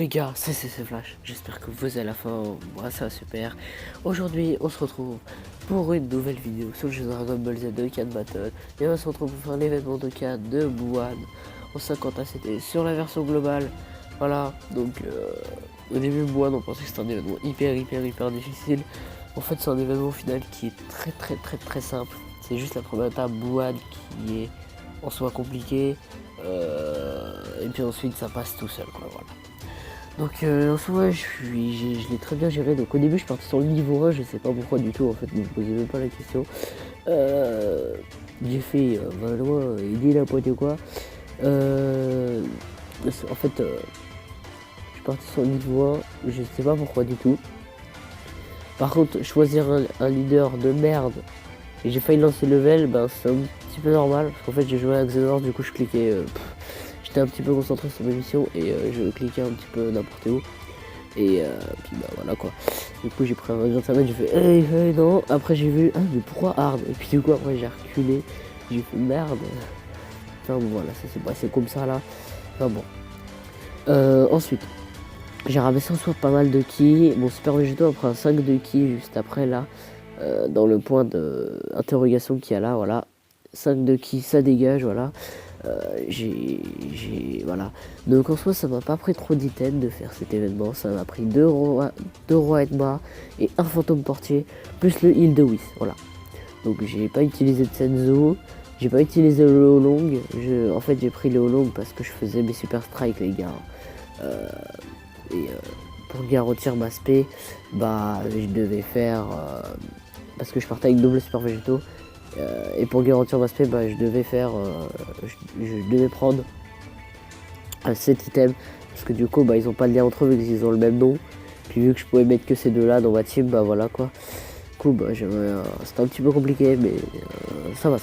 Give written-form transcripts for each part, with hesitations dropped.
les gars, c'est Flash, j'espère que vous allez la forme, moi ça va super. Aujourd'hui on se retrouve pour une nouvelle vidéo sur le jeu Dragon Ball Z de Can Battle. Et on se retrouve pour faire l'événement de Can de Buwan en 50 ACT sur la version globale. Voilà, donc au début Buwan on pensait que c'était un événement hyper difficile. En fait c'est un événement final qui est très simple. C'est juste la première étape Buwan qui est en soi compliquée. Et puis ensuite ça passe tout seul quoi, voilà. Donc en soi je l'ai très bien géré. Donc au début je suis parti sur le niveau 1, je sais pas pourquoi du tout en fait, ne me posez même pas la question. J'ai fait vraiment aider n'importe quoi. En fait je suis parti sur le niveau 1, je sais pas pourquoi du tout. Par contre choisir un leader de merde et j'ai failli lancer level, ben c'est un petit peu normal. Parce qu'en fait j'ai joué à Xehanort, du coup je cliquais, j'étais un petit peu concentré sur mes missions et je cliquais un petit peu n'importe où. Et puis bah voilà quoi. Du coup j'ai pris un grand samedi, j'ai fait hey non. Après j'ai vu mais pourquoi hard. Et puis du coup après j'ai reculé, j'ai fait merde. Enfin bon voilà, ça s'est passé comme ça là. Enfin bon. Ensuite j'ai ramassé en soi pas mal de ki. Mon super végétaux a pris un 5 de ki juste après là. Dans le point d'interrogation qu'il y a là, voilà. 5 de ki, ça dégage, voilà. Voilà. Donc en soi, ça m'a pas pris trop d'items de faire cet événement. Ça m'a pris 2 rois Edma et un fantôme portier, plus le heal de Whis, voilà. Donc j'ai pas utilisé de Senzo, j'ai pas utilisé le Holong. En fait, j'ai pris le Holong parce que je faisais mes super strikes, les gars. Pour garantir ma spé, bah je devais faire parce que je partais avec double super végétaux et pour garantir ma spé, bah je devais faire je devais prendre 7 items parce que du coup bah ils ont pas de lien entre eux vu qu'ils ont le même nom, puis vu que je pouvais mettre que ces deux là dans ma team, bah voilà quoi. Du coup bah c'était un petit peu compliqué mais ça va.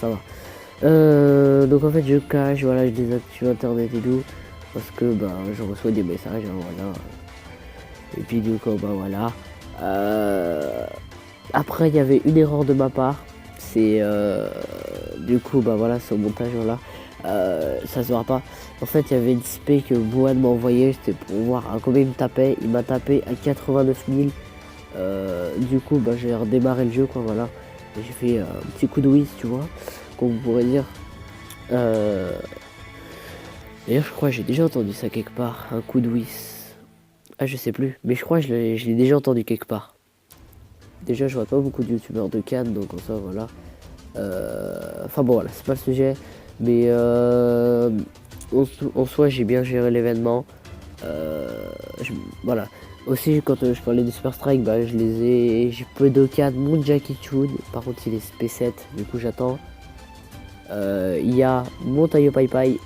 Donc en fait je cache, voilà, je désactive internet et tout parce que bah je reçois des messages, hein, voilà. Et puis du coup bah voilà. Après il y avait une erreur de ma part. C'est du coup bah voilà, c'est au montage, voilà. Ça se verra pas. En fait il y avait une spé que Buwan m'a envoyé, c'était pour voir à combien il me tapait. Il m'a tapé à 89 000. Du coup bah j'ai redémarré le jeu quoi, voilà. Et j'ai fait un petit coup de whiz, tu vois, comme vous pourrez dire. D'ailleurs je crois que j'ai déjà entendu ça quelque part, un coup de whiz. Ah je sais plus, mais je crois que je l'ai déjà entendu quelque part. Déjà je vois pas beaucoup de youtubeurs de Cannes, donc en ça voilà. Enfin bon voilà, c'est pas le sujet. Mais en soi j'ai bien géré l'événement. Voilà. Aussi quand je parlais du Super Strike, bah j'ai peu de Cannes, mon Jackie Chun. Par contre il est SP7, du coup j'attends. Il y a mon Taio Pai Pai,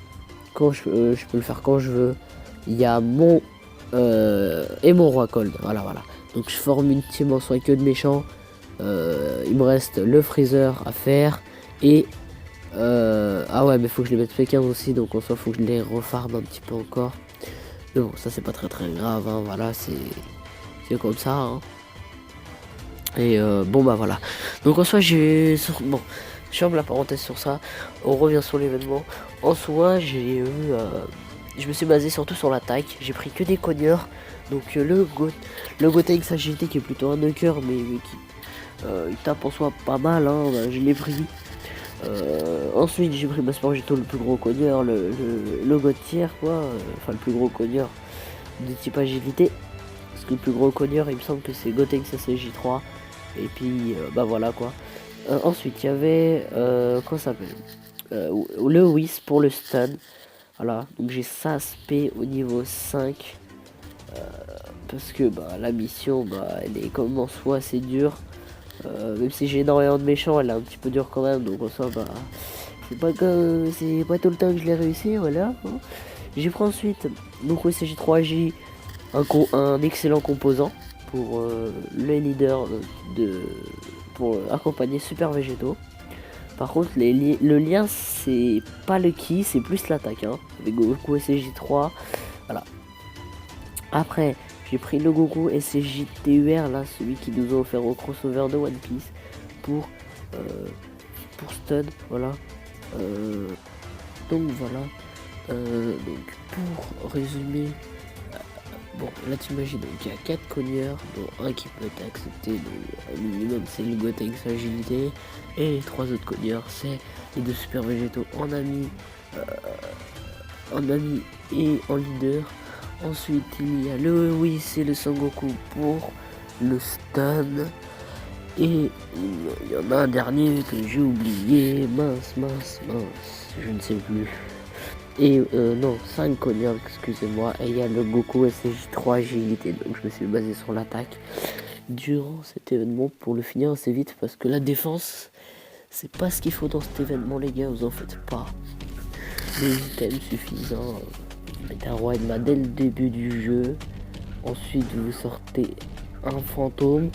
quand je peux le faire quand je veux. Il y a mon et mon roi Cold, voilà. Donc je forme une team en soi que de méchants. Il me reste le Freezer à faire et ah ouais, mais faut que je les mette P15 aussi, donc en soi faut que je les refarme un petit peu encore. Mais bon, ça c'est pas très grave, hein, voilà, c'est comme ça, hein. Et bon bah voilà. Donc en soi bon, je ferme la parenthèse sur ça. On revient sur l'événement. En soi j'ai eu je me suis basé surtout sur l'attaque. J'ai pris que des cogneurs. Donc le Gotenks Agilité qui est plutôt un knocker, mais qui il tape en soi pas mal, hein, bah, je l'ai pris. Ensuite j'ai pris Maspargito, le plus gros cogneur, le Gautier quoi, enfin le plus gros cogneur de type agilité. Parce que le plus gros cogneur il me semble que c'est Gotenks SJ3. Et puis bah voilà quoi. Ensuite il y avait comment ça s'appelle, le Whis pour le stun. Voilà, donc j'ai ça aspect au niveau 5. Parce que bah, la mission, bah, elle est comme en soi assez dure. Même si j'ai énormément de méchants, elle est un petit peu dure quand même. Donc en soi, bah, c'est pas tout le temps que je l'ai réussi, voilà. Hein. J'ai pris ensuite, donc au CJ3J, un excellent composant pour le leader pour accompagner Super Végétaux. Par contre, le lien, c'est pas le ki, c'est plus l'attaque, hein, avec Goku SCJ3, voilà. Après, j'ai pris le Goku SCJ-TUR, là, celui qui nous a offert au crossover de One Piece, pour stun, voilà. Donc voilà. Donc pour résumer, Bon, là tu imagines, donc il y a 4 cogneurs, dont un qui peut accepter le minimum, c'est le Gotenks agilité, et les 3 autres cogneurs, c'est les 2 super végétaux en ami et en leader. Ensuite il y a le Whis et le Sangoku pour le stun. Et il y en a un dernier que j'ai oublié, mince, je ne sais plus. Et non, 5 cogneurs, excusez-moi. Et il y a le Goku SJ3 agilité, donc je me suis basé sur l'attaque durant cet événement pour le finir assez vite, parce que la défense, c'est pas ce qu'il faut dans cet événement, les gars, vous en faites pas. Les items suffisants, vous mettez un roi Edma dès le début du jeu. Ensuite, vous sortez un fantôme.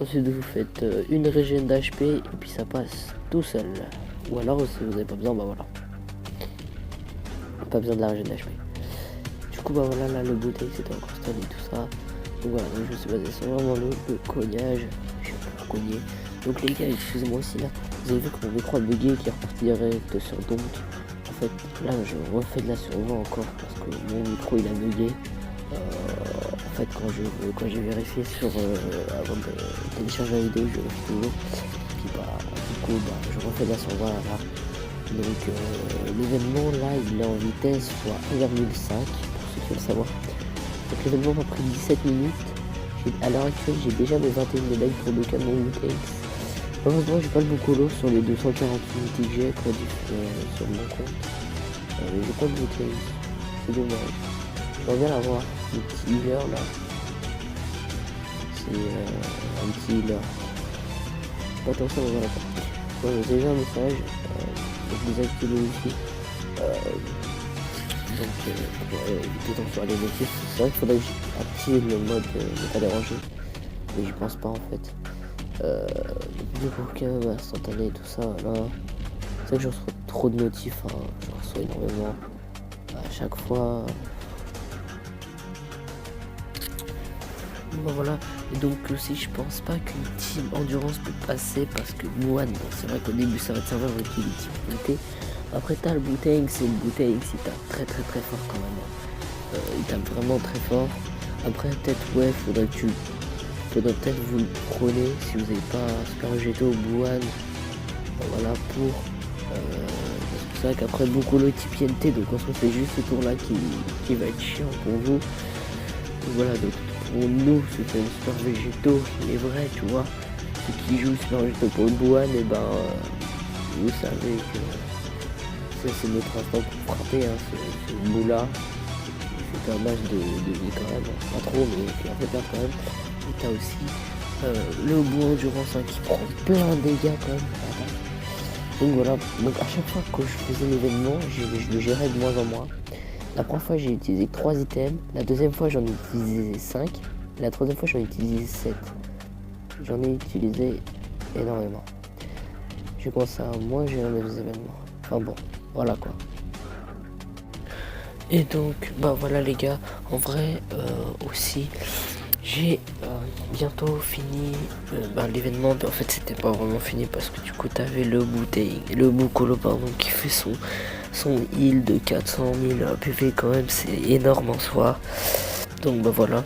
Ensuite, vous faites une régène d'HP et puis ça passe tout seul. Ou alors, si vous n'avez pas besoin, bah voilà. Pas besoin de la régène d'HP. Du coup, bah voilà, là, le bouteille c'était encore stable et tout ça. Donc voilà, donc je me suis basé sur vraiment le cognage. Je suis pour cogner. Donc les gars, excusez-moi aussi là. Vous avez vu que mon micro a bugué qui est reparti direct sur donc. En fait, là, je refais de la survie encore parce que mon micro il a bugué. En fait, quand j'ai vérifié sur avant de télécharger la vidéo, je vérifie toujours. Puis bah, du coup, bah, je refais de la survie là. Donc l'événement là, il est en vitesse fois 1,5 pour ceux qui veulent savoir. Donc l'événement m'a pris 17 minutes. À l'heure actuelle, j'ai déjà mes 21 médailles pour le canon Mutex. Heureusement, j'ai pas le Bocolo sur les 240 unités que j'ai sur mon compte. J'ai pas de Mutex. C'est dommage. J'aimerais bien l'avoir. Le petit healer là. C'est un petit healer. Pas attention, on va la part. Bon, j'ai déjà un message. Donc désactiver le wifi. Donc pour éviter d'en faire les notifs. C'est vrai qu'il faudrait que j'active le mode ne pas déranger. Mais j'y pense pas en fait. Du bouquin instantané tout ça là. C'est vrai que je reçois trop de notifs, hein. Je reçois énormément. À chaque fois. Bon, voilà, et donc aussi je pense pas qu'une team endurance peut passer parce que Moine, bon, c'est vrai qu'au début ça va te servir avec l'utilité. Après t'as le Bouteille, c'est le Bouteille, il tape très fort quand même. Il tape vraiment très fort. Après peut-être ouais, faudrait peut-être vous le prenez si vous n'avez pas Super Végétaux ou Bouane. Voilà pour c'est vrai qu'après beaucoup le type INT, donc en soi c'est juste ce tour là qui va être chiant pour vous. Donc, voilà, donc pour nous c'est un Super Végétaux, il est vrai, tu vois. Ceux qui jouent Super Végétaux pour le Bouane, et ben vous savez que ça c'est notre instant pour frapper, hein, ce bout-là. C'est un match de vie quand même, pas trop, mais qui en fait perdre quand même. Et t'as aussi le bout endurance, hein, qui prend plein de dégâts quand même. Donc voilà, donc à chaque fois que je faisais l'événement, je le gérais de moins en moins. La première fois j'ai utilisé 3 items, la deuxième fois j'en ai utilisé 5, et la troisième fois j'en ai utilisé 7. J'en ai utilisé énormément. J'ai commencé à moins gérer mes événements. Enfin bon, voilà quoi. Et donc, bah voilà les gars, en vrai aussi, j'ai bientôt fini l'événement. En fait c'était pas vraiment fini parce que du coup t'avais le Boucolo pardon, qui fait son heal de 400 000 PV quand même, c'est énorme en soi. Donc bah voilà.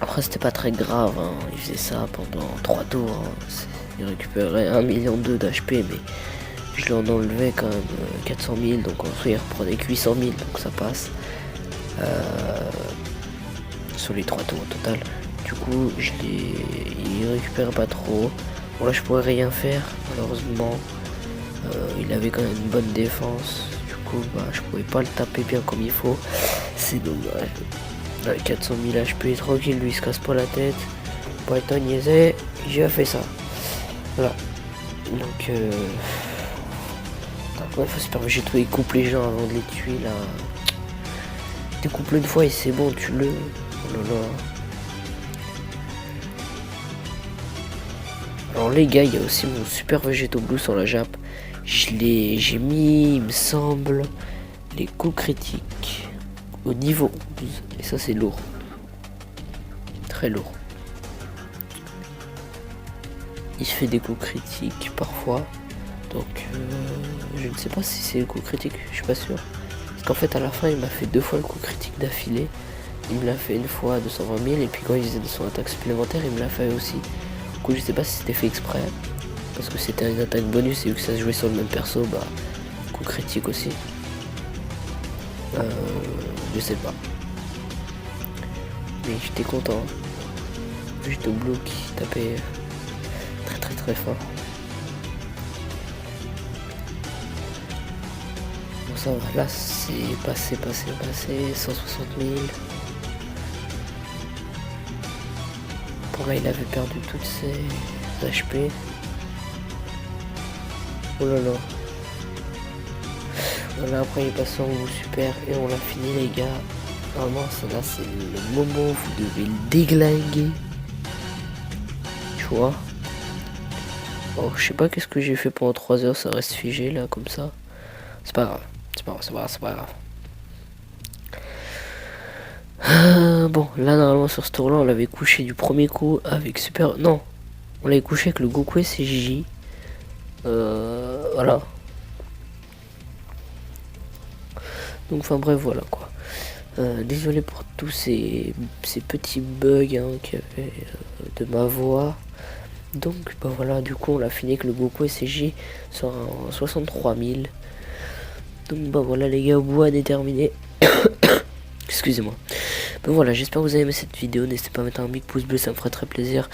Après c'était pas très grave, hein. Il faisait ça pendant 3 tours, hein. Il récupérait 1,2 million d'HP, mais je lui en enlevais quand même 400 000, donc en soi il reprenait que 800 000, donc ça passe. Sur les 3 tours au total. Du coup il récupère pas trop. Bon là je pourrais rien faire malheureusement. Il avait quand même une bonne défense. Du coup bah je pouvais pas le taper bien comme il faut. C'est dommage. Là, 400 000 HP tranquille, lui il se casse pas la tête. Python niaisait, j'ai fait ça. Voilà. Donc ouais, faut super végétaux, il coupe les gens avant de les tuer là. Découpe-le une fois et c'est bon, tu le. Oh là là. Alors les gars, il y a aussi mon super végétaux blue sur la Jap. J'ai mis, il me semble, les coups critiques au niveau 11. Et ça c'est lourd. Très lourd. Il se fait des coups critiques parfois. Donc je ne sais pas si c'est le coup critique, je suis pas sûr. Parce qu'en fait à la fin il m'a fait 2 fois le coup critique d'affilée. Il me l'a fait une fois à 220 000 et puis quand il faisait son attaque supplémentaire il me l'a fait aussi. Du coup je sais pas si c'était fait exprès. Parce que c'était une attaque bonus et vu que ça se jouait sur le même perso, bah coup critique aussi. Je sais pas. Mais j'étais content. Juste au blue qui tapait très fort. Bon ça va, là c'est passé 160 000. Bon là il avait perdu toutes ses HP. Oh là là. Voilà, après il est passé en haut super et on l'a fini les gars. Normalement ça là c'est le moment où vous devez le déglinguer. Tu vois. Oh je sais pas qu'est-ce que j'ai fait pendant 3 heures, ça reste figé là comme ça. C'est pas grave. C'est pas grave. Bon là normalement sur ce tour là on l'avait couché du premier coup avec super. Non. On l'avait couché avec le Goku SJ. Voilà. Donc enfin bref voilà quoi. Désolé pour tous ces petits bugs hein, qu'il y avait de ma voix. Donc bah voilà, du coup on l'a fini avec le Goku SJ sur un 63 000. Donc bah voilà les gars, au bout à déterminer. Excusez-moi. Ben voilà, j'espère que vous avez aimé cette vidéo. N'hésitez pas à mettre un big pouce bleu, ça me ferait très plaisir.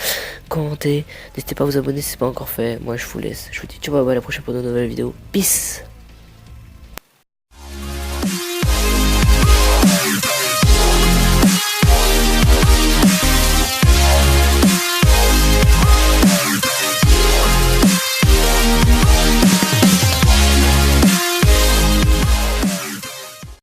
Commentez, n'hésitez pas à vous abonner si ce n'est pas encore fait. Moi je vous laisse. Je vous dis ciao, bye bye, à la prochaine pour de nouvelles vidéos. Peace.